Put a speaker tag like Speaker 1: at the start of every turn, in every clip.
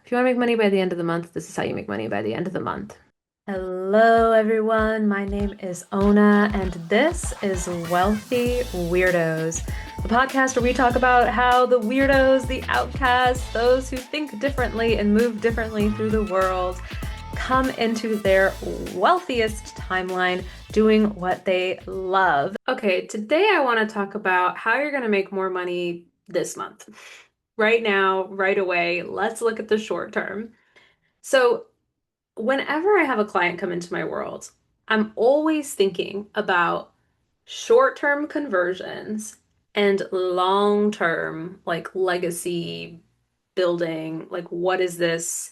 Speaker 1: If you want to make money by the end of the month, this is how you make money by the end of the month. Hello, everyone. My name is Ona, and this is Wealthy Weirdos, the podcast where we talk about how the weirdos, the outcasts, those who think differently and move differently through the world come into their wealthiest timeline doing what they love. Okay, today I want to talk about how you're going to make more money this month. Right now, right away, let's look at the short term. So, whenever I have a client come into my world, I'm always thinking about short-term conversions and long-term, like legacy building. Like, what is this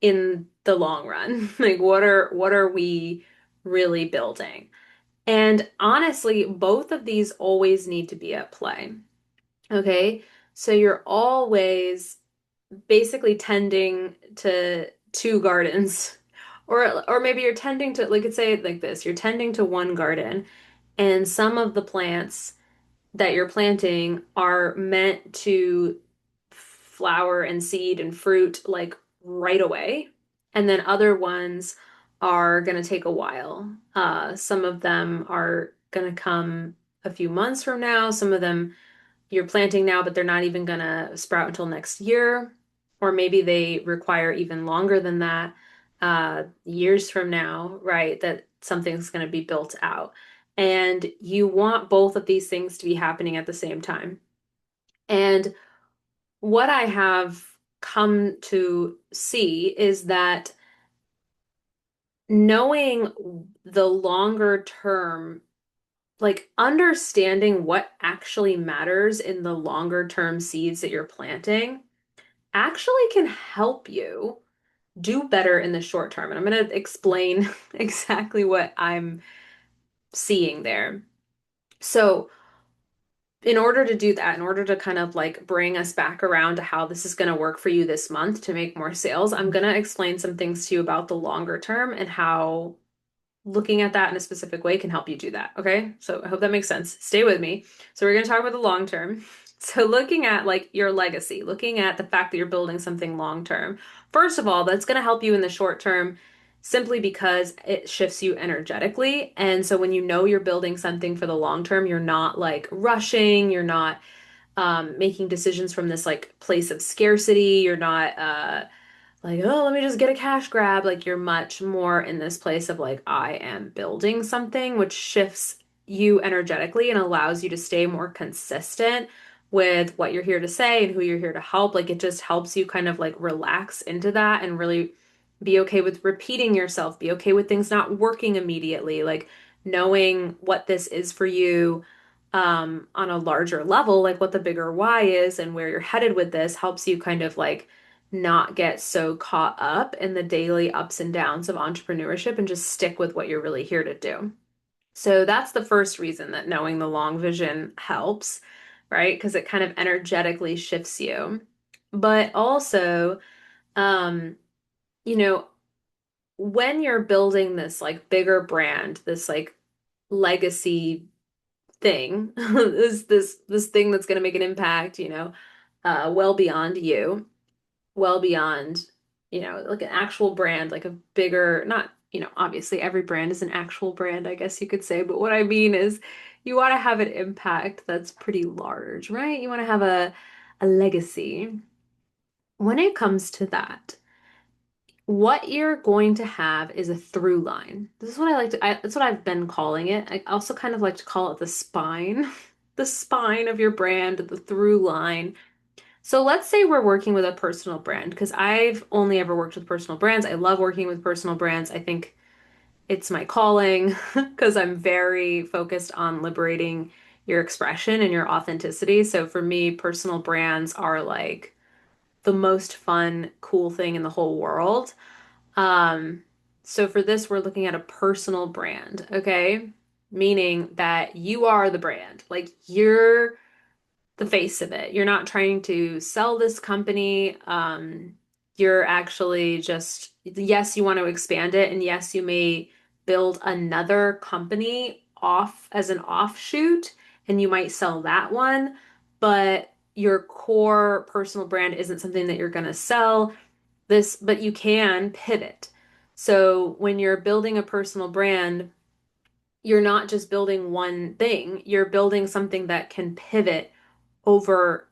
Speaker 1: in the long run? Like, what are we really building? And honestly, both of these always need to be at play. Okay. So you're always basically tending to two gardens. Or maybe you're tending to, like, could say it like this, you're tending to one garden, and some of the plants that you're planting are meant to flower and seed and fruit like right away. And then other ones are going to take a while. Some of them are going to come a few months from now. Some of them you're planting now, but they're not even gonna sprout until next year. Or maybe they require even longer than that, years from now, right? That something's gonna be built out. And you want both of these things to be happening at the same time. And what I have come to see is that knowing the longer term, like understanding what actually matters in the longer term seeds that you're planting actually can help you do better in the short term. And I'm going to explain exactly what I'm seeing there. So, in order to do that, in order to kind of like bring us back around to how this is going to work for you this month to make more sales, I'm going to explain some things to you about the longer term and how looking at that in a specific way can help you do that. Okay. So I hope that makes sense. Stay with me. So we're going to talk about the long term. So looking at like your legacy, looking at the fact that you're building something long term. First of all, that's going to help you in the short term simply because it shifts you energetically. And so when you know you're building something for the long term, you're not like rushing, you're not making decisions from this like place of scarcity, you're not like, oh, let me just get a cash grab. Like you're much more in this place of like, I am building something, which shifts you energetically and allows you to stay more consistent with what you're here to say and who you're here to help. Like it just helps you kind of like relax into that and really be okay with repeating yourself, be okay with things not working immediately, like knowing what this is for you on a larger level, like what the bigger why is and where you're headed with this helps you kind of like not get so caught up in the daily ups and downs of entrepreneurship and just stick with what you're really here to do. So that's the first reason that knowing the long vision helps, right? Because it kind of energetically shifts you. But also, um, you know, when you're building this like bigger brand, this like legacy thing, this thing that's going to make an impact, well beyond you, well beyond, like an actual brand, like a bigger, not, obviously every brand is an actual brand, I guess you could say, but what I mean is you want to have an impact that's pretty large, right? You want to have a legacy. When it comes to that, what you're going to have is a through line. This is what that's what I've been calling it. I also kind of like to call it the spine, the spine of your brand, the through line. So let's say we're working with a personal brand, because I've only ever worked with personal brands. I love working with personal brands. I think it's my calling because I'm very focused on liberating your expression and your authenticity. So for me, personal brands are like the most fun, cool thing in the whole world. Um, so for this, we're looking at a personal brand, okay? Meaning that you are the brand. Like you're the face of it. You're not trying to sell this company. You're actually just, yes, you want to expand it, and yes, you may build another company off as an offshoot, and you might sell that one, but your core personal brand isn't something that you're going to sell. but you can pivot. So when you're building a personal brand, you're not just building one thing, you're building something that can pivot over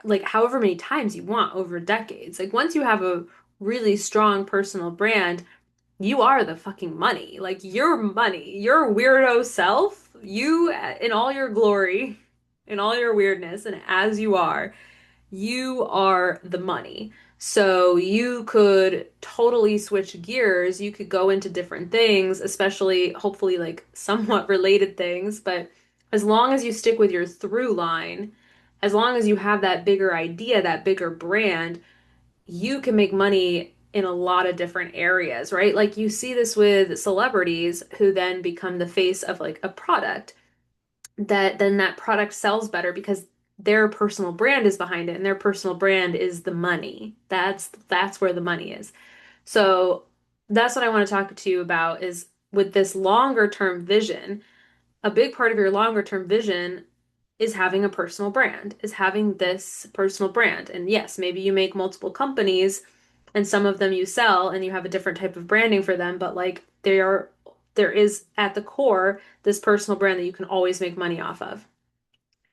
Speaker 1: like however many times you want over decades. Like once you have a really strong personal brand, you are the fucking money. Like your money, your weirdo self, you in all your glory, in all your weirdness, and as you are the money. So you could totally switch gears. You could go into different things, especially hopefully like somewhat related things, but as long as you stick with your through line, as long as you have that bigger idea, that bigger brand, you can make money in a lot of different areas, right? Like you see this with celebrities who then become the face of like a product that then that product sells better because their personal brand is behind it and their personal brand is the money. That's where the money is. So that's what I want to talk to you about is with this longer term vision, a big part of your longer term vision is having a personal brand, is having this personal brand. And yes, maybe you make multiple companies and some of them you sell and you have a different type of branding for them, but like there is at the core this personal brand that you can always make money off of.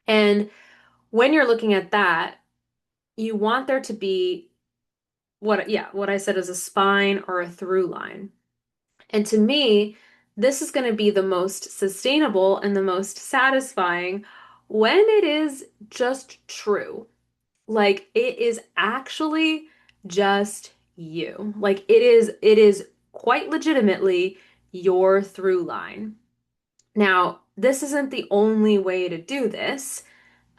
Speaker 1: And when you're looking at that, you want there to be what I said is a spine or a through line. And to me, this is going to be the most sustainable and the most satisfying when it is just true. Like it is actually just you. Like it is quite legitimately your through line. Now, this isn't the only way to do this.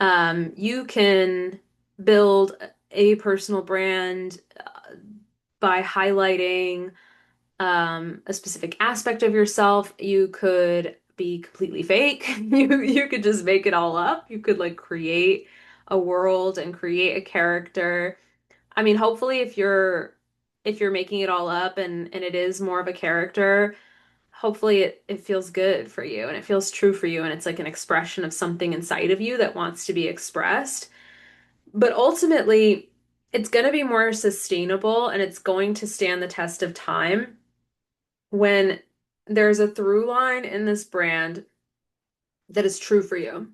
Speaker 1: You can build a personal brand by highlighting a specific aspect of yourself. You could be completely fake. You could just make it all up. You could like create a world and create a character. I mean, hopefully if you're making it all up and it is more of a character, hopefully it feels good for you and it feels true for you and it's like an expression of something inside of you that wants to be expressed. But ultimately, it's going to be more sustainable and it's going to stand the test of time when there's a through line in this brand that is true for you.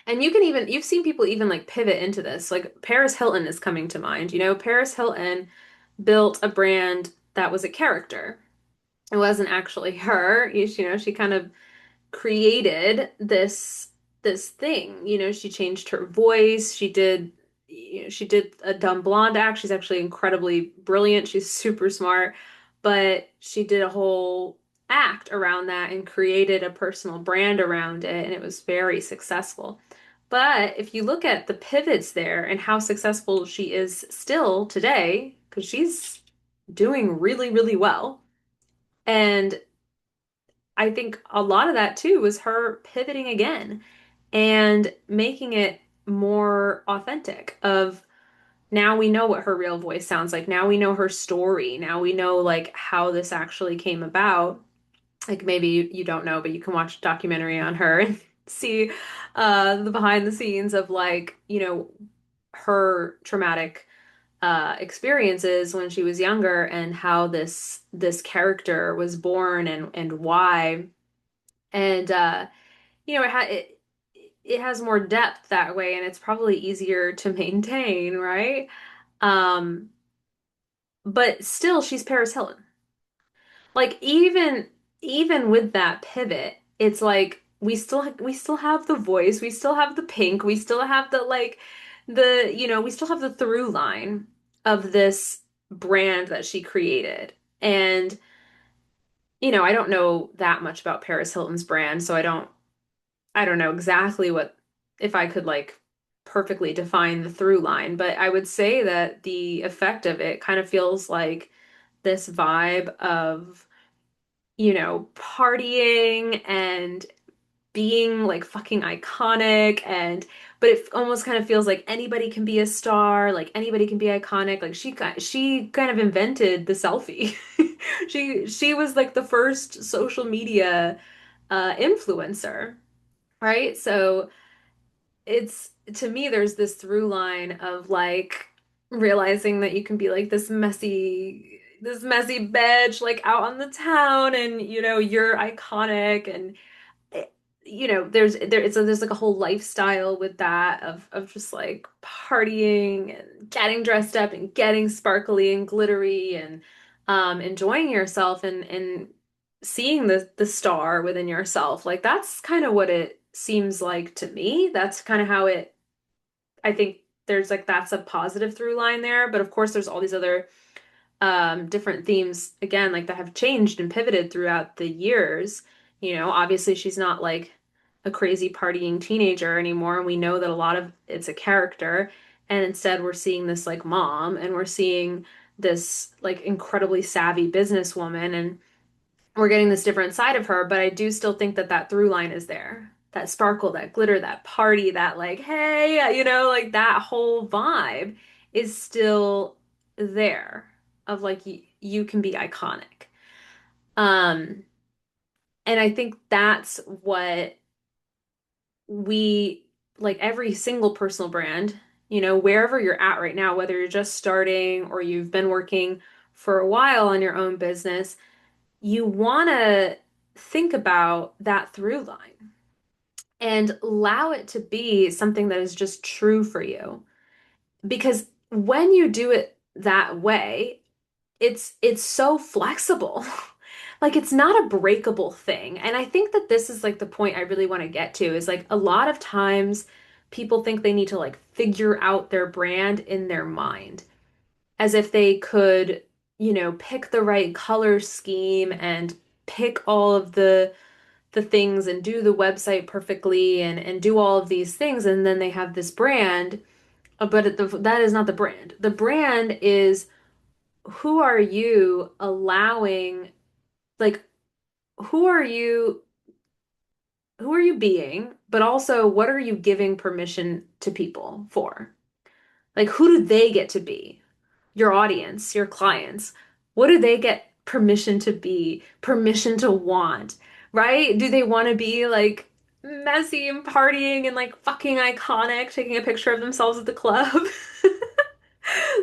Speaker 1: And you've seen people even like pivot into this. Like Paris Hilton is coming to mind. You know, Paris Hilton built a brand that was a character. It wasn't actually her. She kind of created this thing. She changed her voice. She did a dumb blonde act. She's actually incredibly brilliant. She's super smart, but she did a whole act around that and created a personal brand around it, and it was very successful. But if you look at the pivots there and how successful she is still today, because she's doing really, really well. And I think a lot of that too was her pivoting again and making it more authentic of now we know what her real voice sounds like. Now we know her story. Now we know like how this actually came about. Like maybe you don't know, but you can watch a documentary on her and see the behind the scenes of like, her traumatic experiences when she was younger and how this character was born and why. And it has more depth that way, and it's probably easier to maintain, right? Um, but still, she's Paris Hilton. Like even with that pivot, it's like we still have the voice, we still have the pink, we still have the like we still have the through line of this brand that she created. And I don't know that much about Paris Hilton's brand, so I don't know exactly what if I could like perfectly define the through line, but I would say that the effect of it kind of feels like this vibe of, partying and being like fucking iconic but it almost kind of feels like anybody can be a star, like anybody can be iconic. Like she kind of invented the selfie. She was like the first social media influencer, right? So it's to me there's this through line of like realizing that you can be like this messy bitch like out on the town and you're iconic and eh, there's like a whole lifestyle with that of just like partying and getting dressed up and getting sparkly and glittery and enjoying yourself and seeing the star within yourself. Like that's kind of what it seems like to me. That's kind of how it I think there's like that's a positive through line there, but of course there's all these other different themes again like that have changed and pivoted throughout the years. Obviously she's not like a crazy partying teenager anymore, and we know that a lot of it's a character, and instead we're seeing this like mom and we're seeing this like incredibly savvy businesswoman, and we're getting this different side of her, but I do still think that that through line is there. That sparkle, that glitter, that party, that like, hey, like that whole vibe is still there of like you can be iconic. Um, and I think that's what we like every single personal brand, wherever you're at right now, whether you're just starting or you've been working for a while on your own business, you want to think about that through line and allow it to be something that is just true for you. Because when you do it that way, it's so flexible. Like it's not a breakable thing. And I think that this is like the point I really want to get to is like a lot of times people think they need to like figure out their brand in their mind as if they could, pick the right color scheme and pick all of the things and do the website perfectly and do all of these things and then they have this brand, that is not the brand. The brand is who are you allowing, like who are you who are you being, but also what are you giving permission to people for? Like who do they get to be? Your audience, your clients, what do they get permission to be, permission to want, right? Do they want to be like messy and partying and like fucking iconic, taking a picture of themselves at the club?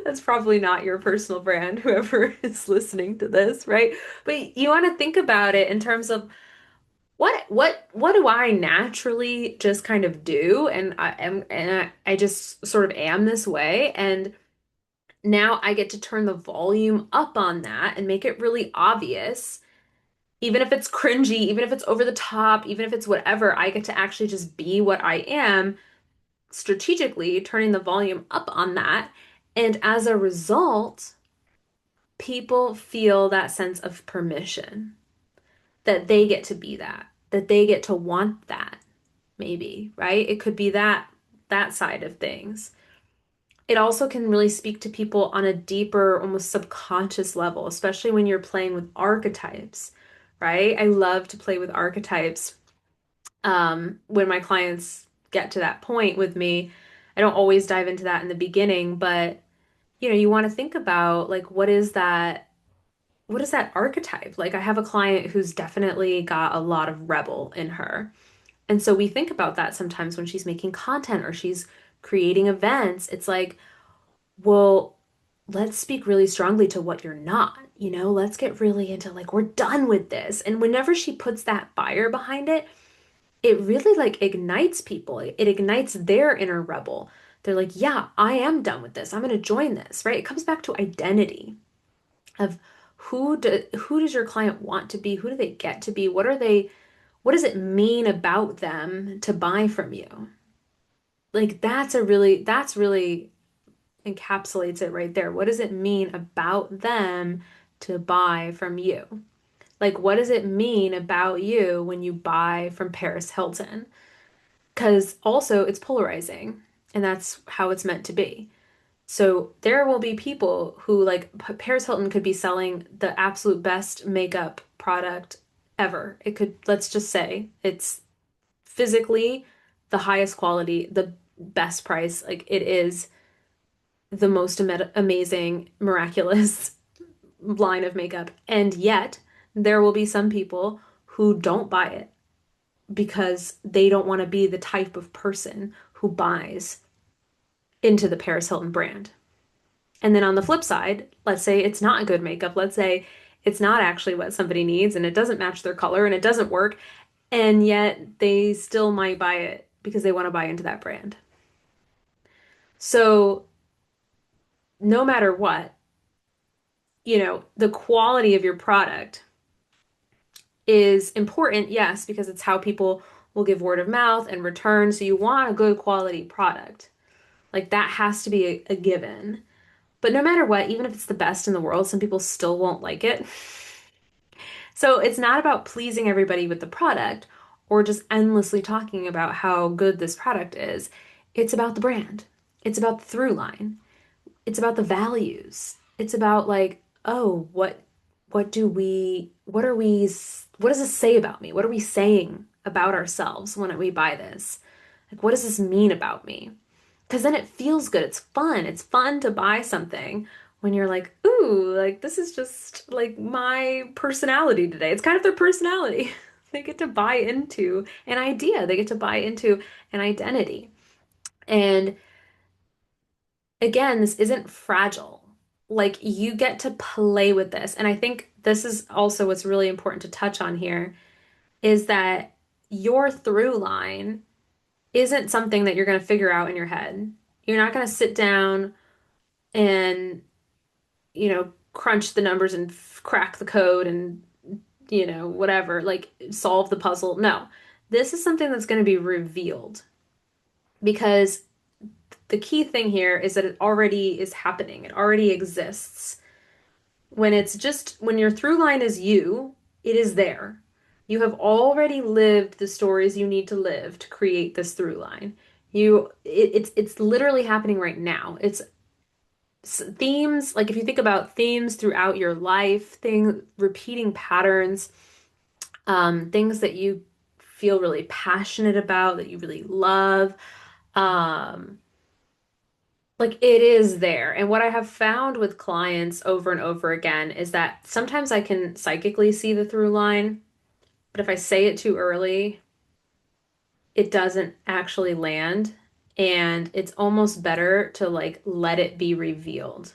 Speaker 1: That's probably not your personal brand, whoever is listening to this, right? But you want to think about it in terms of what do I naturally just kind of do? And I just sort of am this way. And now I get to turn the volume up on that and make it really obvious. Even if it's cringy, even if it's over the top, even if it's whatever, I get to actually just be what I am, strategically turning the volume up on that. And as a result, people feel that sense of permission that they get to be that they get to want that, maybe, right? It could be that side of things. It also can really speak to people on a deeper, almost subconscious level, especially when you're playing with archetypes, right? I love to play with archetypes. When my clients get to that point with me, I don't always dive into that in the beginning, but you want to think about like what is that archetype? Like I have a client who's definitely got a lot of rebel in her. And so we think about that sometimes when she's making content or she's creating events. It's like, well, let's speak really strongly to what you're not, let's get really into like, we're done with this. And whenever she puts that fire behind it, it really like ignites people. It ignites their inner rebel. They're like, yeah, I am done with this. I'm going to join this, right? It comes back to identity of who does your client want to be? Who do they get to be? What does it mean about them to buy from you? Like that's really encapsulates it right there. What does it mean about them to buy from you? Like, what does it mean about you when you buy from Paris Hilton? Because also it's polarizing, and that's how it's meant to be. So there will be people who like Paris Hilton could be selling the absolute best makeup product ever. It could, let's just say, it's physically the highest quality, the best price. Like it is the most amazing, miraculous line of makeup. And yet, there will be some people who don't buy it because they don't want to be the type of person who buys into the Paris Hilton brand. And then on the flip side, let's say it's not good makeup. Let's say it's not actually what somebody needs and it doesn't match their color and it doesn't work. And yet they still might buy it because they want to buy into that brand. So no matter what, the quality of your product is important, yes, because it's how people will give word of mouth and return. So you want a good quality product. Like that has to be a given. But no matter what, even if it's the best in the world, some people still won't like it. So it's not about pleasing everybody with the product or just endlessly talking about how good this product is. It's about the brand. It's about the through line. It's about the values. It's about like, oh, what does this say about me? What are we saying about ourselves when we buy this? Like, what does this mean about me? Because then it feels good. It's fun. It's fun to buy something when you're like, ooh, like this is just like my personality today. It's kind of their personality. They get to buy into an idea, they get to buy into an identity. And again, this isn't fragile. Like you get to play with this. And I think this is also what's really important to touch on here is that your through line isn't something that you're going to figure out in your head. You're not going to sit down and, crunch the numbers and crack the code and, whatever, like solve the puzzle. No, this is something that's going to be revealed because the key thing here is that it already is happening. It already exists. When your through line is you, it is there. You have already lived the stories you need to live to create this through line. It's literally happening right now. It's themes, like if you think about themes throughout your life, repeating patterns, things that you feel really passionate about, that you really love, um, like it is there. And what I have found with clients over and over again is that sometimes I can psychically see the through line, but if I say it too early, it doesn't actually land. And it's almost better to like let it be revealed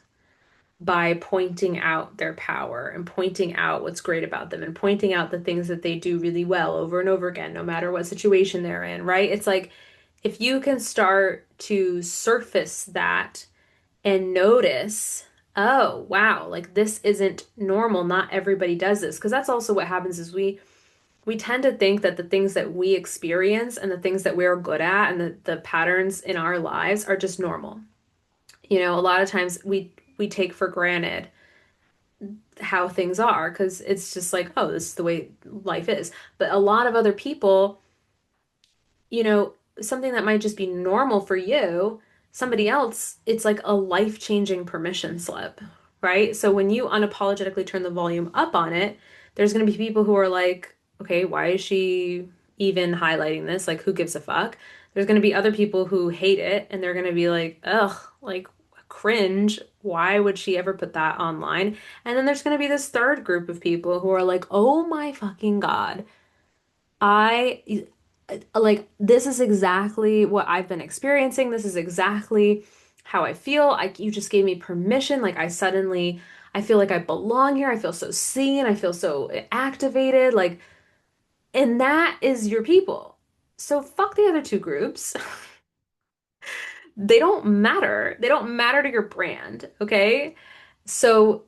Speaker 1: by pointing out their power and pointing out what's great about them and pointing out the things that they do really well over and over again, no matter what situation they're in, right? It's like if you can start to surface that and notice, oh, wow, like this isn't normal. Not everybody does this. Because that's also what happens is we tend to think that the things that we experience and the things that we're good at and the patterns in our lives are just normal. A lot of times we take for granted how things are because it's just like, oh, this is the way life is. But a lot of other people, something that might just be normal for you, somebody else, it's like a life-changing permission slip, right? So when you unapologetically turn the volume up on it, there's going to be people who are like, okay, why is she even highlighting this? Like, who gives a fuck? There's going to be other people who hate it and they're going to be like, ugh, like cringe. Why would she ever put that online? And then there's going to be this third group of people who are like, oh my fucking God. I like this is exactly what I've been experiencing. This is exactly how I feel. You just gave me permission. Like I feel like I belong here. I feel so seen. I feel so activated. Like, and that is your people. So fuck the other two groups. They don't matter. They don't matter to your brand, okay? So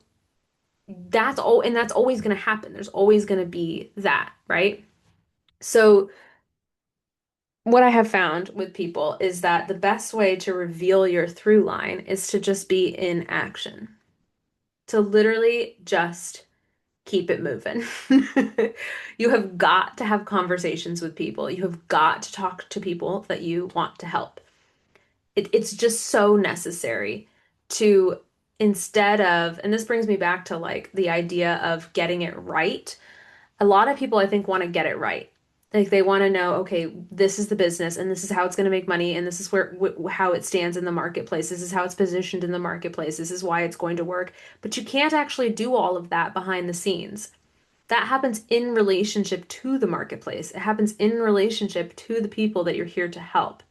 Speaker 1: and that's always going to happen. There's always going to be that, right? So what I have found with people is that the best way to reveal your through line is to just be in action, to literally just keep it moving. You have got to have conversations with people. You have got to talk to people that you want to help. It's just so necessary to instead of, and this brings me back to like the idea of getting it right. A lot of people, I think, want to get it right. Like they want to know, okay, this is the business and this is how it's going to make money and this is how it stands in the marketplace. This is how it's positioned in the marketplace. This is why it's going to work. But you can't actually do all of that behind the scenes. That happens in relationship to the marketplace. It happens in relationship to the people that you're here to help.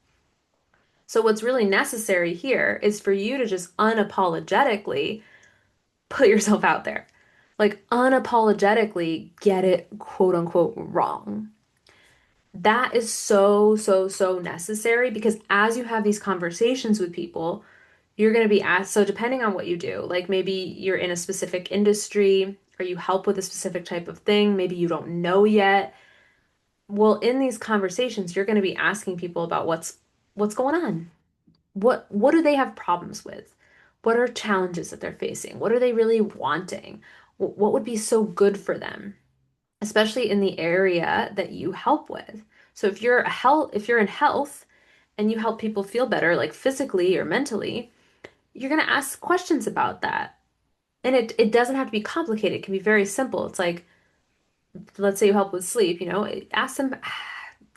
Speaker 1: So what's really necessary here is for you to just unapologetically put yourself out there. Like unapologetically get it quote unquote wrong. That is so, so, so necessary because as you have these conversations with people, you're going to be asked. So, depending on what you do, like maybe you're in a specific industry or you help with a specific type of thing, maybe you don't know yet. Well, in these conversations, you're going to be asking people about what's going on. What do they have problems with? What are challenges that they're facing? What are they really wanting? What would be so good for them? Especially in the area that you help with. So if you're in health and you help people feel better, like physically or mentally, you're going to ask questions about that. And it doesn't have to be complicated. It can be very simple. It's like, let's say you help with sleep, ask them,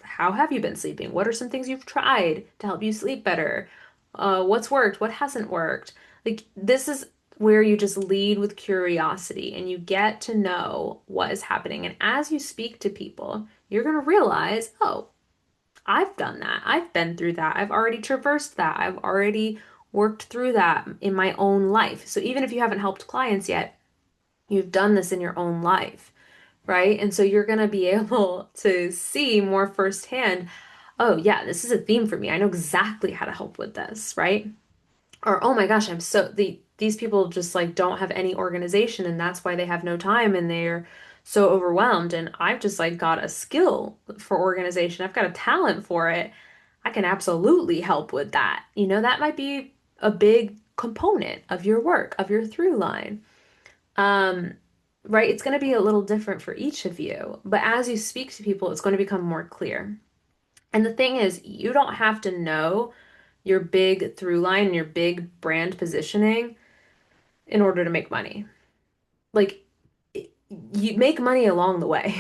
Speaker 1: how have you been sleeping? What are some things you've tried to help you sleep better? What's worked? What hasn't worked? Like, this is where you just lead with curiosity and you get to know what is happening. And as you speak to people, you're going to realize, oh, I've done that. I've been through that. I've already traversed that. I've already worked through that in my own life. So even if you haven't helped clients yet, you've done this in your own life, right? And so you're going to be able to see more firsthand, oh, yeah, this is a theme for me. I know exactly how to help with this, right? Or, oh my gosh, these people just like don't have any organization and that's why they have no time and they're so overwhelmed. And I've just like got a skill for organization. I've got a talent for it. I can absolutely help with that. That might be a big component of your work, of your through line. Um, right? It's going to be a little different for each of you, but as you speak to people, it's going to become more clear. And the thing is, you don't have to know your big through line and your big brand positioning in order to make money. Like, you make money along the way.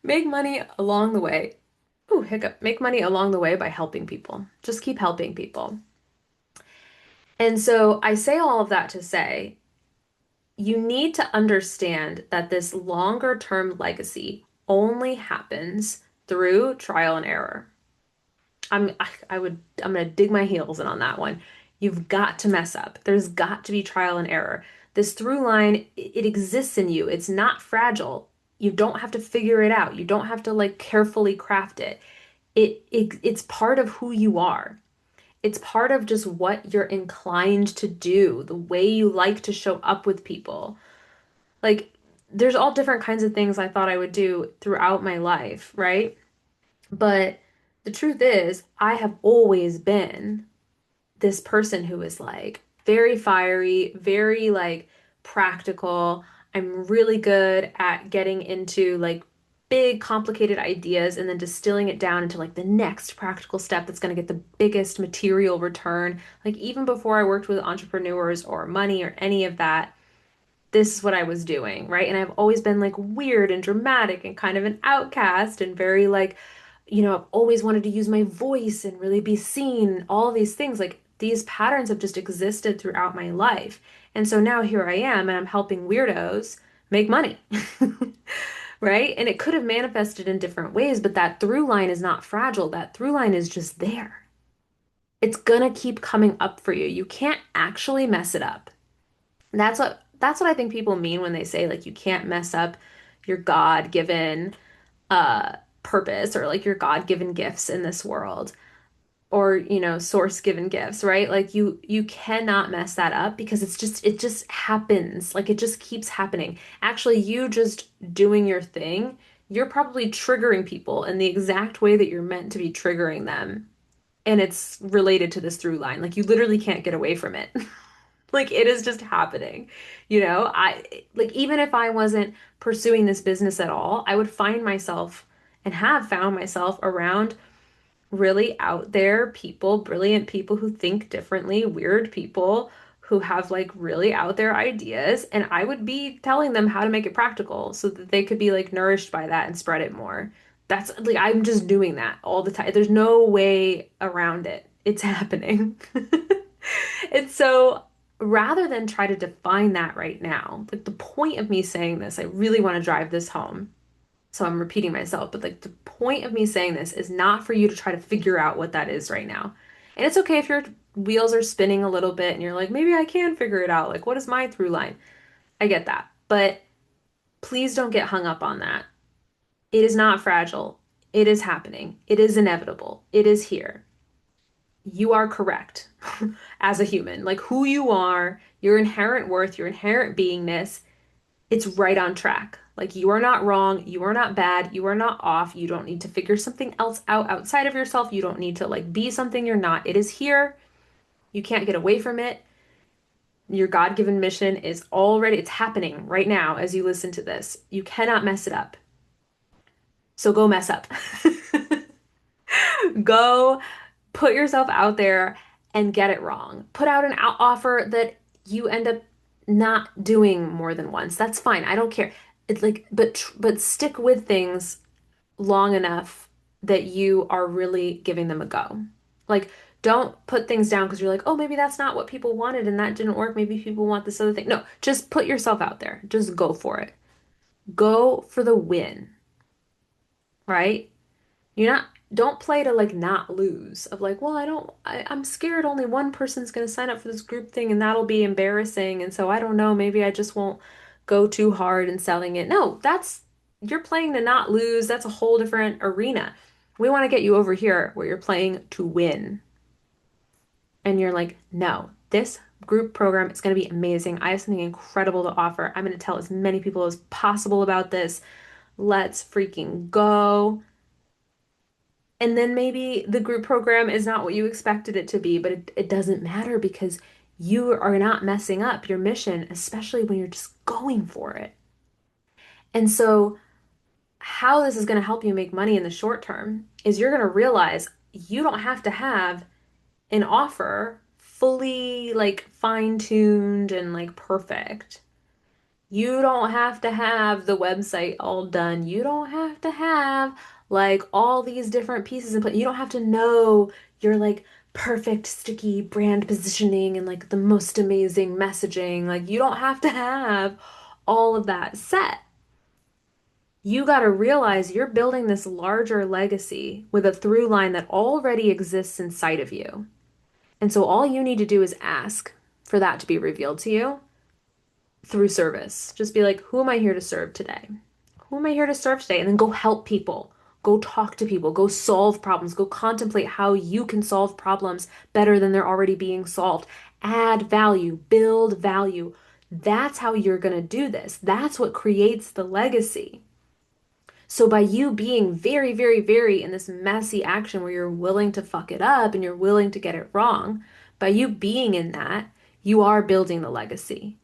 Speaker 1: Make money along the way. Ooh, hiccup. Make money along the way by helping people. Just keep helping people. And so I say all of that to say you need to understand that this longer term legacy only happens through trial and error. I'm gonna dig my heels in on that one. You've got to mess up. There's got to be trial and error. This through line, it exists in you. It's not fragile. You don't have to figure it out. You don't have to like carefully craft it. It's part of who you are. It's part of just what you're inclined to do, the way you like to show up with people. Like, there's all different kinds of things I thought I would do throughout my life, right? But the truth is, I have always been this person who is like very fiery, very like practical. I'm really good at getting into like big, complicated ideas and then distilling it down into like the next practical step that's going to get the biggest material return. Like, even before I worked with entrepreneurs or money or any of that, this is what I was doing, right? And I've always been like weird and dramatic and kind of an outcast and very like, I've always wanted to use my voice and really be seen, all these things. Like these patterns have just existed throughout my life. And so now here I am and I'm helping weirdos make money. Right? And it could have manifested in different ways, but that through line is not fragile. That through line is just there. It's gonna keep coming up for you. You can't actually mess it up. That's what I think people mean when they say like you can't mess up your God-given purpose or like your God-given gifts in this world or source-given gifts, right? Like you cannot mess that up because it just happens. Like it just keeps happening. Actually, you just doing your thing, you're probably triggering people in the exact way that you're meant to be triggering them. And it's related to this through line. Like you literally can't get away from it. Like it is just happening. I like even if I wasn't pursuing this business at all, I would find myself and have found myself around really out there people, brilliant people who think differently, weird people who have like really out there ideas, and I would be telling them how to make it practical so that they could be like nourished by that and spread it more. That's like I'm just doing that all the time. There's no way around it. It's happening. And so rather than try to define that right now, like the point of me saying this, I really want to drive this home. So I'm repeating myself, but like the point of me saying this is not for you to try to figure out what that is right now. And it's okay if your wheels are spinning a little bit and you're like, maybe I can figure it out. Like, what is my through line? I get that. But please don't get hung up on that. It is not fragile. It is happening. It is inevitable. It is here. You are correct as a human. Like who you are, your inherent worth, your inherent beingness, it's right on track. Like you are not wrong, you are not bad, you are not off. You don't need to figure something else out outside of yourself. You don't need to like be something you're not. It is here. You can't get away from it. Your God-given mission is already, it's happening right now as you listen to this. You cannot mess it up. So go mess up. Go put yourself out there and get it wrong. Put out an offer that you end up not doing more than once. That's fine. I don't care. It's like, but stick with things long enough that you are really giving them a go. Like, don't put things down because you're like, oh, maybe that's not what people wanted and that didn't work. Maybe people want this other thing. No, just put yourself out there. Just go for it. Go for the win, right? You're not, don't play to like not lose of like, well, I'm scared only one person's going to sign up for this group thing and that'll be embarrassing. And so I don't know, maybe I just won't go too hard in selling it. No, you're playing to not lose. That's a whole different arena. We want to get you over here where you're playing to win. And you're like, no, this group program is going to be amazing. I have something incredible to offer. I'm going to tell as many people as possible about this. Let's freaking go. And then maybe the group program is not what you expected it to be, but it doesn't matter because you are not messing up your mission, especially when you're just going for it. And so, how this is going to help you make money in the short term is you're going to realize you don't have to have an offer fully like fine-tuned and like perfect. You don't have to have the website all done. You don't have to have like all these different pieces in place. You don't have to know your like perfect sticky brand positioning and like the most amazing messaging. Like you don't have to have all of that set. You got to realize you're building this larger legacy with a through line that already exists inside of you. And so all you need to do is ask for that to be revealed to you through service. Just be like, who am I here to serve today? Who am I here to serve today? And then go help people. Go talk to people. Go solve problems. Go contemplate how you can solve problems better than they're already being solved. Add value, build value. That's how you're going to do this. That's what creates the legacy. So by you being very, very, very in this messy action where you're willing to fuck it up and you're willing to get it wrong, by you being in that, you are building the legacy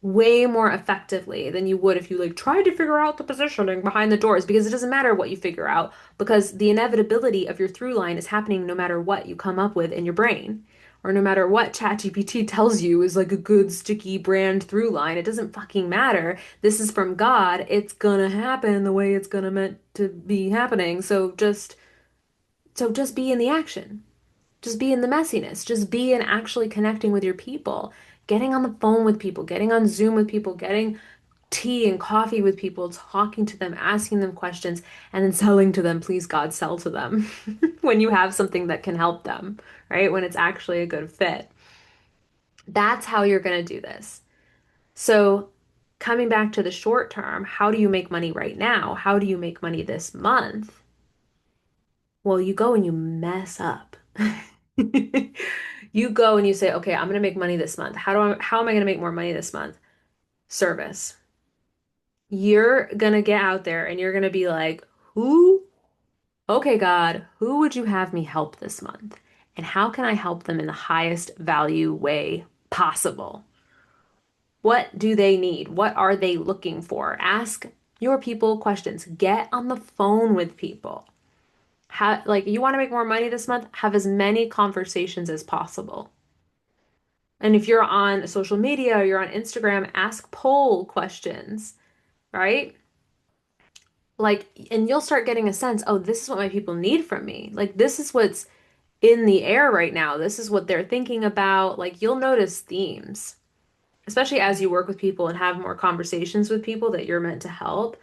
Speaker 1: way more effectively than you would if you like tried to figure out the positioning behind the doors because it doesn't matter what you figure out because the inevitability of your through line is happening no matter what you come up with in your brain or no matter what ChatGPT tells you is like a good sticky brand through line. It doesn't fucking matter. This is from God. It's gonna happen the way it's gonna meant to be happening. So just be in the action. Just be in the messiness. Just be in actually connecting with your people, getting on the phone with people, getting on Zoom with people, getting tea and coffee with people, talking to them, asking them questions, and then selling to them. Please, God, sell to them when you have something that can help them, right? When it's actually a good fit. That's how you're going to do this. So, coming back to the short term, how do you make money right now? How do you make money this month? Well, you go and you mess up. You go and you say, okay, I'm going to make money this month. How am I going to make more money this month? Service. You're going to get out there and you're going to be like, who? Okay, God, who would you have me help this month? And how can I help them in the highest value way possible? What do they need? What are they looking for? Ask your people questions. Get on the phone with people. Like you want to make more money this month? Have as many conversations as possible. And if you're on social media or you're on Instagram, ask poll questions, right? Like, and you'll start getting a sense, oh, this is what my people need from me. Like, this is what's in the air right now. This is what they're thinking about. Like, you'll notice themes, especially as you work with people and have more conversations with people that you're meant to help.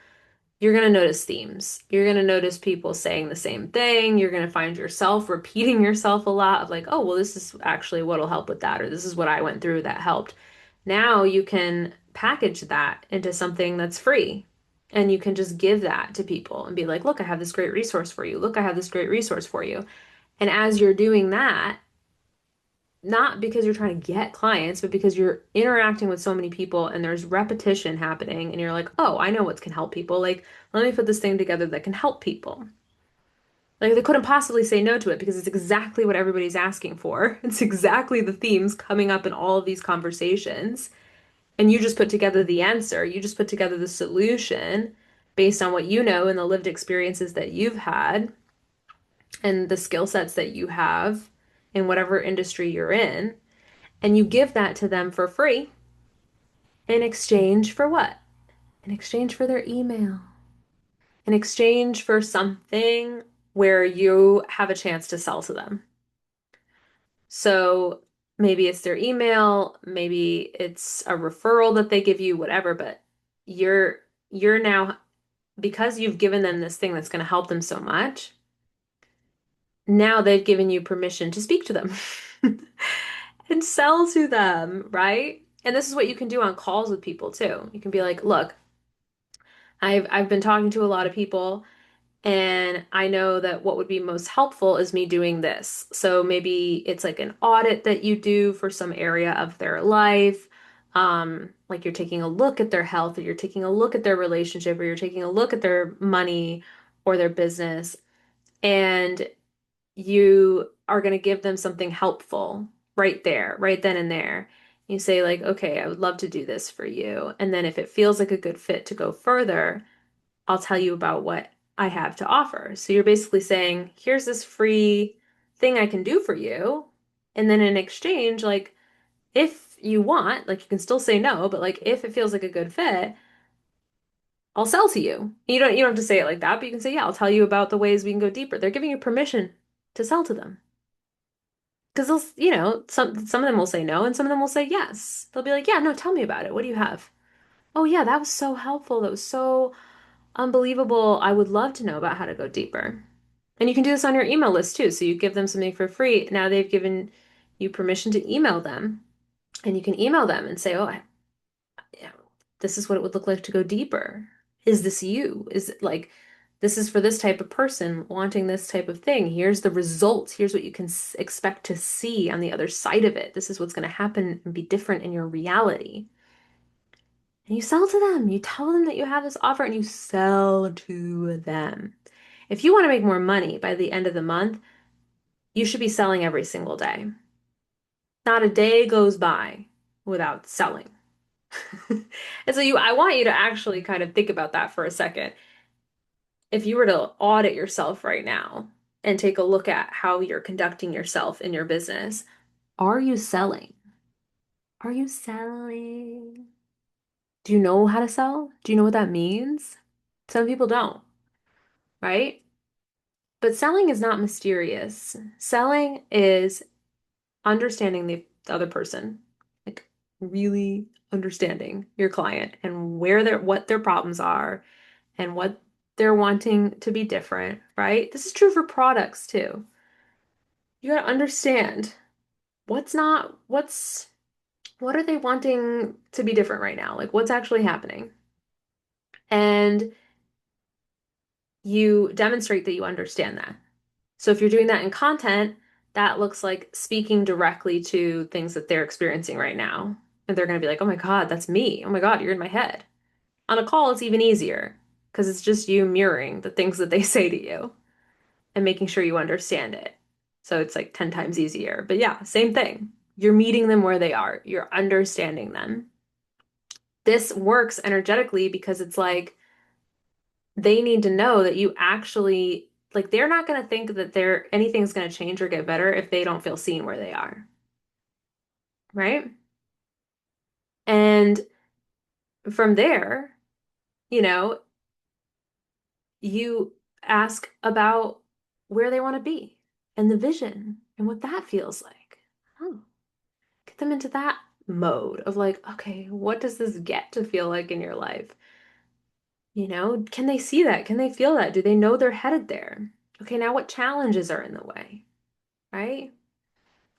Speaker 1: you're going to notice themes. You're going to notice people saying the same thing. You're going to find yourself repeating yourself a lot of like, oh, well, this is actually what'll help with that, or this is what I went through that helped. Now you can package that into something that's free. And you can just give that to people and be like, look, I have this great resource for you. Look, I have this great resource for you. And as you're doing that, not because you're trying to get clients, but because you're interacting with so many people and there's repetition happening and you're like, oh, I know what can help people. Like, let me put this thing together that can help people. Like, they couldn't possibly say no to it because it's exactly what everybody's asking for. It's exactly the themes coming up in all of these conversations. And you just put together the answer, you just put together the solution based on what you know and the lived experiences that you've had and the skill sets that you have in whatever industry you're in. And you give that to them for free in exchange for what? In exchange for their email, in exchange for something where you have a chance to sell to them. So maybe it's their email, maybe it's a referral that they give you, whatever, but you're you're now because you've given them this thing that's going to help them so much, now they've given you permission to speak to them and sell to them, right? And this is what you can do on calls with people too. You can be like, look, I've been talking to a lot of people and I know that what would be most helpful is me doing this. So maybe it's like an audit that you do for some area of their life. Like you're taking a look at their health, or you're taking a look at their relationship, or you're taking a look at their money or their business, and you are going to give them something helpful right there, right then and there. You say, like, okay, I would love to do this for you. And then if it feels like a good fit to go further, I'll tell you about what I have to offer. So you're basically saying, here's this free thing I can do for you. And then in exchange, like, if you want, like, you can still say no, but like, if it feels like a good fit, I'll sell to you. You don't have to say it like that, but you can say, yeah, I'll tell you about the ways we can go deeper. They're giving you permission to sell to them. Because some of them will say no and some of them will say yes. They'll be like, yeah, no, tell me about it. What do you have? Oh yeah, that was so helpful. That was so unbelievable. I would love to know about how to go deeper. And you can do this on your email list too. So you give them something for free. Now they've given you permission to email them. And you can email them and say, oh, yeah, this is what it would look like to go deeper. Is this you? Is it like, this is for this type of person wanting this type of thing. Here's the results. Here's what you can expect to see on the other side of it. This is what's going to happen and be different in your reality. And you sell to them. You tell them that you have this offer and you sell to them. If you want to make more money by the end of the month, you should be selling every single day. Not a day goes by without selling. And so I want you to actually kind of think about that for a second. If you were to audit yourself right now and take a look at how you're conducting yourself in your business, are you selling? Are you selling? Do you know how to sell? Do you know what that means? Some people don't, right? But selling is not mysterious. Selling is understanding the other person, like really understanding your client and what their problems are and what they're wanting to be different, right? This is true for products too. You got to understand what are they wanting to be different right now? Like what's actually happening? And you demonstrate that you understand that. So if you're doing that in content, that looks like speaking directly to things that they're experiencing right now. And they're going to be like, oh my God, that's me. Oh my God, you're in my head. On a call, it's even easier because it's just you mirroring the things that they say to you and making sure you understand it. So it's like 10 times easier. But yeah, same thing. You're meeting them where they are, you're understanding them. This works energetically because it's like they need to know that you actually, like, they're not going to think that anything's going to change or get better if they don't feel seen where they are, right? And from there, you know, you ask about where they want to be and the vision and what that feels like. Oh, get them into that mode of like, okay, what does this get to feel like in your life? Can they see that? Can they feel that? Do they know they're headed there? Okay, now what challenges are in the way, right?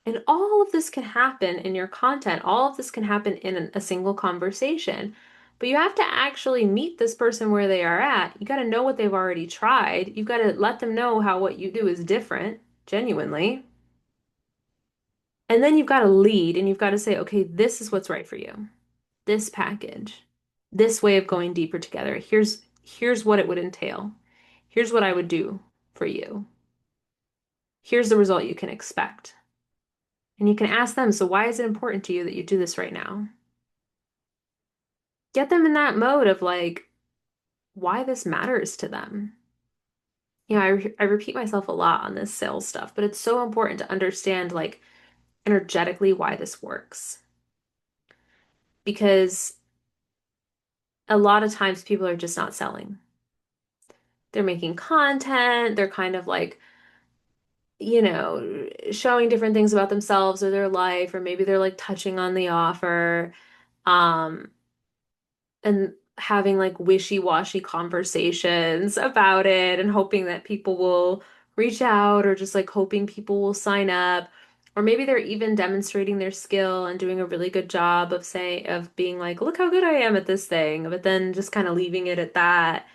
Speaker 1: And all of this can happen in your content. All of this can happen in a single conversation. But you have to actually meet this person where they are at. You got to know what they've already tried. You've got to let them know how what you do is different, genuinely. And then you've got to lead and you've got to say, okay, this is what's right for you. This package, this way of going deeper together. Here's what it would entail. Here's what I would do for you. Here's the result you can expect. And you can ask them, so why is it important to you that you do this right now? Get them in that mode of like why this matters to them. I repeat myself a lot on this sales stuff, but it's so important to understand like energetically why this works. Because a lot of times people are just not selling. They're making content, they're kind of like, showing different things about themselves or their life, or maybe they're like touching on the offer. Um, and having like wishy-washy conversations about it and hoping that people will reach out or just like hoping people will sign up. Or maybe they're even demonstrating their skill and doing a really good job of being like, look how good I am at this thing, but then just kind of leaving it at that.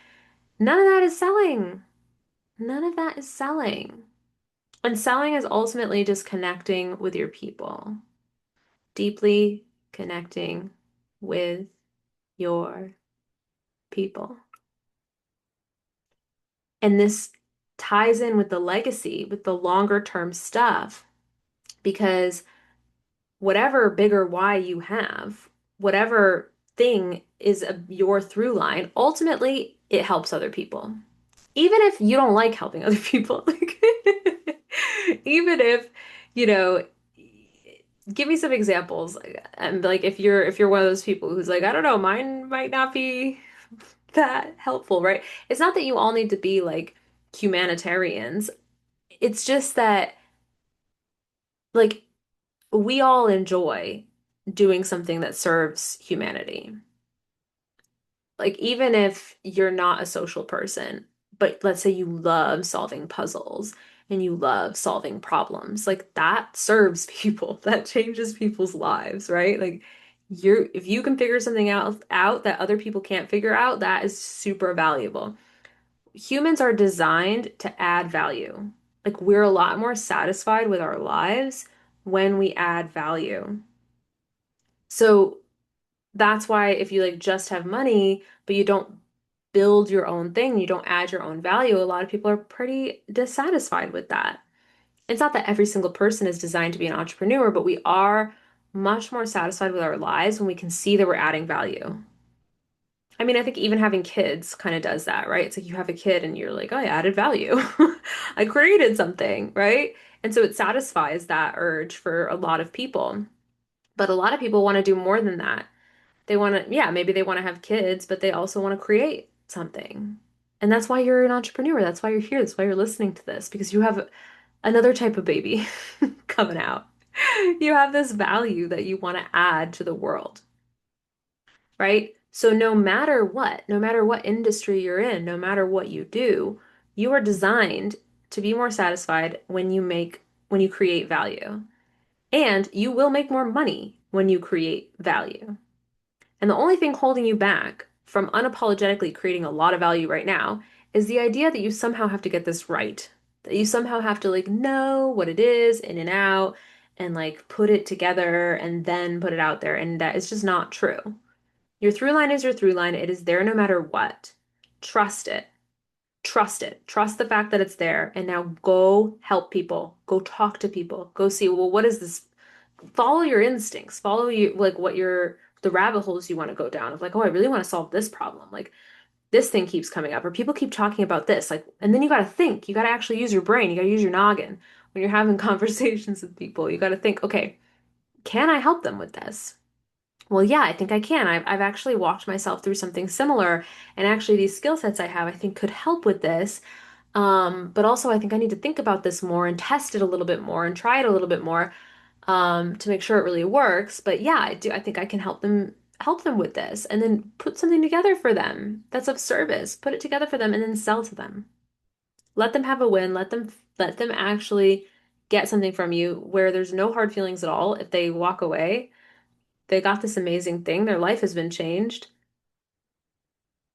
Speaker 1: None of that is selling. None of that is selling. And selling is ultimately just connecting with your people, deeply connecting with your people. And this ties in with the legacy, with the longer term stuff, because whatever bigger why you have, whatever thing is your through line, ultimately it helps other people. Even if you don't like helping other people, like, even if, you know, give me some examples. And like if you're one of those people who's like, I don't know, mine might not be that helpful, right? It's not that you all need to be like humanitarians. It's just that like we all enjoy doing something that serves humanity. Like even if you're not a social person, but let's say you love solving puzzles and you love solving problems, like that serves people. That changes people's lives, right? Like if you can figure something out that other people can't figure out, that is super valuable. Humans are designed to add value. Like we're a lot more satisfied with our lives when we add value. So that's why if you like just have money, but you don't build your own thing, you don't add your own value, a lot of people are pretty dissatisfied with that. It's not that every single person is designed to be an entrepreneur, but we are much more satisfied with our lives when we can see that we're adding value. I mean, I think even having kids kind of does that, right? It's like you have a kid and you're like, oh, I added value. I created something, right? And so it satisfies that urge for a lot of people. But a lot of people want to do more than that. They want to, yeah, maybe they want to have kids, but they also want to create something. And that's why you're an entrepreneur. That's why you're here. That's why you're listening to this, because you have another type of baby coming out. You have this value that you want to add to the world, right? So no matter what industry you're in, no matter what you do, you are designed to be more satisfied when you create value. And you will make more money when you create value. And the only thing holding you back from unapologetically creating a lot of value right now is the idea that you somehow have to get this right. That you somehow have to like know what it is in and out and like put it together and then put it out there. And that is just not true. Your through line is your through line. It is there no matter what. Trust it. Trust it. Trust the fact that it's there. And now go help people. Go talk to people. Go see, well, what is this? Follow your instincts. Follow you like the rabbit holes you want to go down of like, oh, I really want to solve this problem. Like this thing keeps coming up, or people keep talking about this. Like, and then you got to think. You got to actually use your brain. You got to use your noggin when you're having conversations with people. You got to think, okay, can I help them with this? Well, yeah, I think I can. I've actually walked myself through something similar, and actually these skill sets I have, I think could help with this. But also I think I need to think about this more and test it a little bit more and try it a little bit more to make sure it really works. But yeah, I do. I think I can help them help them with this and then put something together for them that's of service. Put it together for them and then sell to them. Let them have a win. Let them actually get something from you where there's no hard feelings at all. If they walk away, they got this amazing thing. Their life has been changed,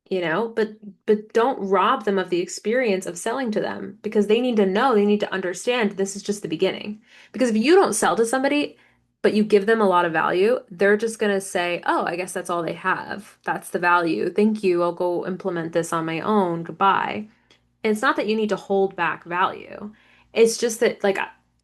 Speaker 1: but don't rob them of the experience of selling to them because they need to know, they need to understand this is just the beginning. Because if you don't sell to somebody, but you give them a lot of value, they're just gonna say, "Oh, I guess that's all they have. That's the value. Thank you. I'll go implement this on my own. Goodbye." It's not that you need to hold back value. It's just that, like,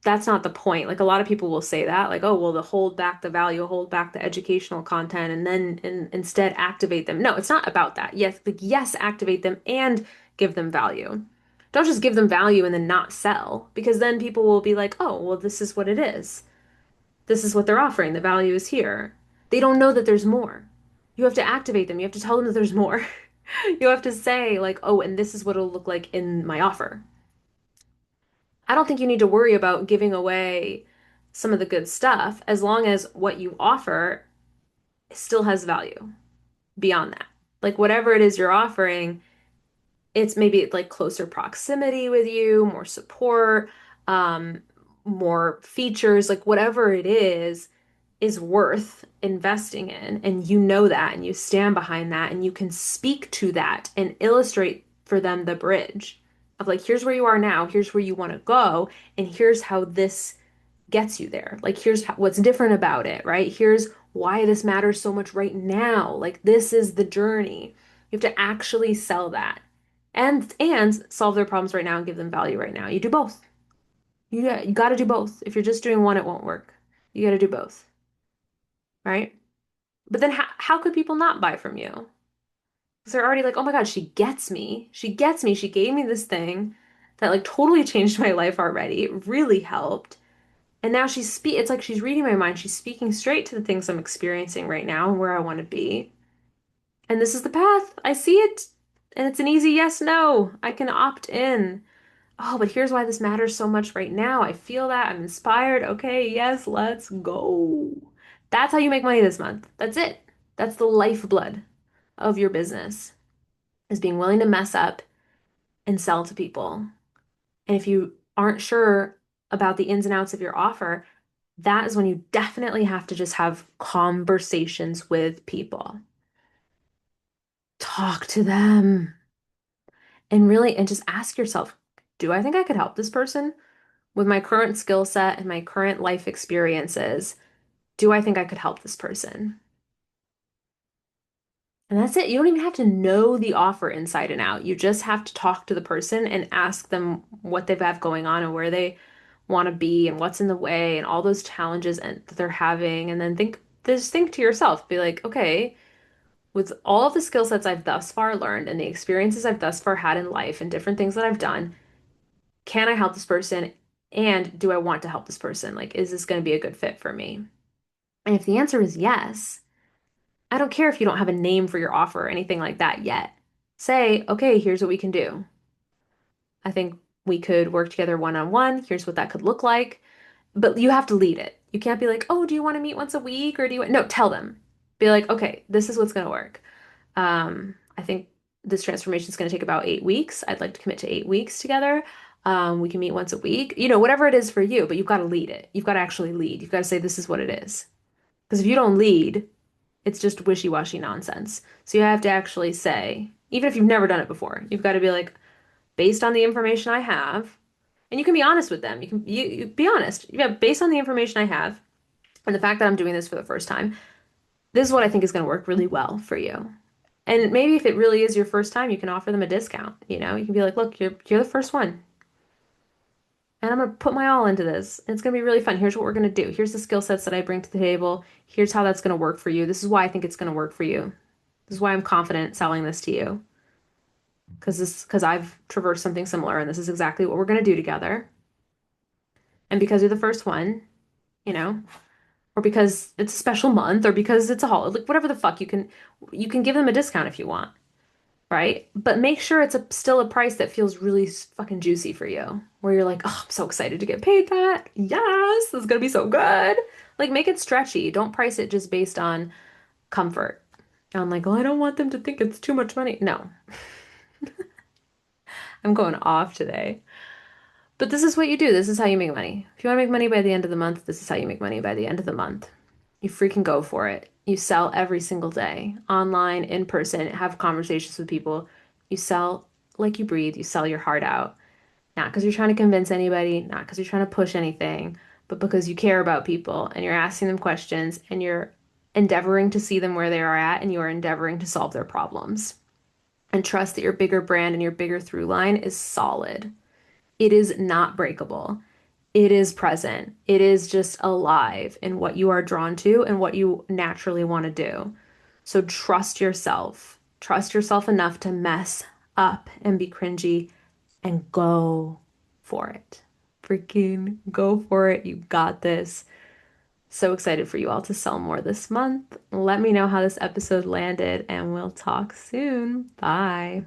Speaker 1: that's not the point. Like, a lot of people will say that, like, oh, well, the hold back the value, hold back the educational content, and then instead activate them. No, it's not about that. Yes, like, yes, activate them and give them value. Don't just give them value and then not sell, because then people will be like, oh, well, this is what it is. This is what they're offering. The value is here. They don't know that there's more. You have to activate them. You have to tell them that there's more. You have to say, like, oh, and this is what it'll look like in my offer. I don't think you need to worry about giving away some of the good stuff as long as what you offer still has value beyond that. Like, whatever it is you're offering, it's maybe like closer proximity with you, more support, um, more features, like whatever it is worth investing in. And you know that, and you stand behind that, and you can speak to that and illustrate for them the bridge of like, here's where you are now, here's where you want to go, and here's how this gets you there. Like, here's what's different about it, right? Here's why this matters so much right now. Like, this is the journey. You have to actually sell that and solve their problems right now and give them value right now. You do both. You got to do both. If you're just doing one, it won't work. You got to do both, right? But then how could people not buy from you? Because they're already like, oh my God, she gets me. She gets me. She gave me this thing that like totally changed my life already. It really helped. And now it's like she's reading my mind. She's speaking straight to the things I'm experiencing right now and where I want to be. And this is the path. I see it. And it's an easy yes, no. I can opt in. Oh, but here's why this matters so much right now. I feel that. I'm inspired. Okay, yes, let's go. That's how you make money this month. That's it. That's the lifeblood of your business, is being willing to mess up and sell to people. And if you aren't sure about the ins and outs of your offer, that is when you definitely have to just have conversations with people. Talk to them and just ask yourself, do I think I could help this person with my current skill set and my current life experiences? Do I think I could help this person? And that's it. You don't even have to know the offer inside and out. You just have to talk to the person and ask them what they've have going on and where they want to be and what's in the way and all those challenges that they're having. And then just think to yourself, be like, okay, with all of the skill sets I've thus far learned and the experiences I've thus far had in life and different things that I've done, can I help this person? And do I want to help this person? Like, is this going to be a good fit for me? And if the answer is yes, I don't care if you don't have a name for your offer or anything like that yet. Say, okay, here's what we can do. I think we could work together one on one. Here's what that could look like. But you have to lead it. You can't be like, oh, do you want to meet once a week or do you want... No, tell them. Be like, okay, this is what's going to work. I think this transformation is going to take about 8 weeks. I'd like to commit to 8 weeks together. We can meet once a week, whatever it is for you, but you've got to lead it. You've got to actually lead. You've got to say, this is what it is. Because if you don't lead, it's just wishy-washy nonsense. So you have to actually say, even if you've never done it before, you've got to be like, based on the information I have, and you can be honest with them. You be honest. Yeah, based on the information I have and the fact that I'm doing this for the first time, this is what I think is going to work really well for you. And maybe if it really is your first time, you can offer them a discount. You can be like, look, you're the first one. And I'm gonna put my all into this. It's gonna be really fun. Here's what we're gonna do. Here's the skill sets that I bring to the table. Here's how that's gonna work for you. This is why I think it's gonna work for you. This is why I'm confident selling this to you. Because I've traversed something similar, and this is exactly what we're gonna do together. And because you're the first one, you know, or because it's a special month, or because it's a holiday, like whatever the fuck, you can give them a discount if you want, right? But make sure it's still a price that feels really fucking juicy for you, where you're like, oh, I'm so excited to get paid that. Yes, this is gonna be so good. Like, make it stretchy. Don't price it just based on comfort. I'm like, oh, I don't want them to think it's too much money. No, I'm going off today. But this is what you do. This is how you make money. If you want to make money by the end of the month, this is how you make money by the end of the month. You freaking go for it. You sell every single day, online, in person, have conversations with people. You sell like you breathe. You sell your heart out. Not because you're trying to convince anybody, not because you're trying to push anything, but because you care about people and you're asking them questions and you're endeavoring to see them where they are at and you are endeavoring to solve their problems. And trust that your bigger brand and your bigger through line is solid. It is not breakable. It is present. It is just alive in what you are drawn to and what you naturally want to do. So trust yourself. Trust yourself enough to mess up and be cringy and go for it. Freaking go for it. You got this. So excited for you all to sell more this month. Let me know how this episode landed, and we'll talk soon. Bye.